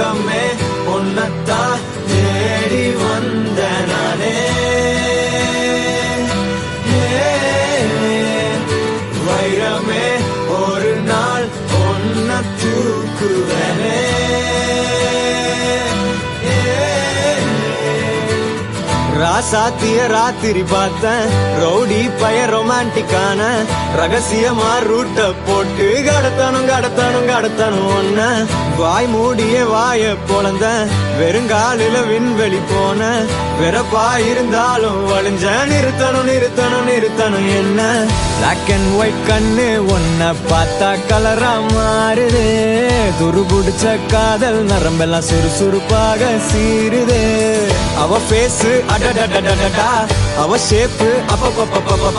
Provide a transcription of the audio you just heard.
தங்கமே பொன்னத்தான் தேடி வந்த நானே வைரமே ஒரு நாள் பொன்ன தூக்குவனே ராசாத்திய ராத்திரி பார்த்தேன் ரவுடி பய ரொமான்டிக்கான ரகசியமா ரூட்ட போட்டு கடத்தணும் ஒன்ன வாய் மூடிய வாய பொழந்த வெறுங்காலில விண்வெளி போன வெறப்பா இருந்தாலும் வழிஞ்ச நிறுத்தணும் என்ன பிளாக் அண்ட் ஒயிட் கண்ணு ஒன்ன பார்த்தா கலரா மாறுது துருபுடிச்ச காதல் நரம்பெல்லாம் சுறுசுறுப்பாக சீருது அவ பேசு அடடடடடா அவ ஷேப்பு அப்பப்பப்பப்பப்பா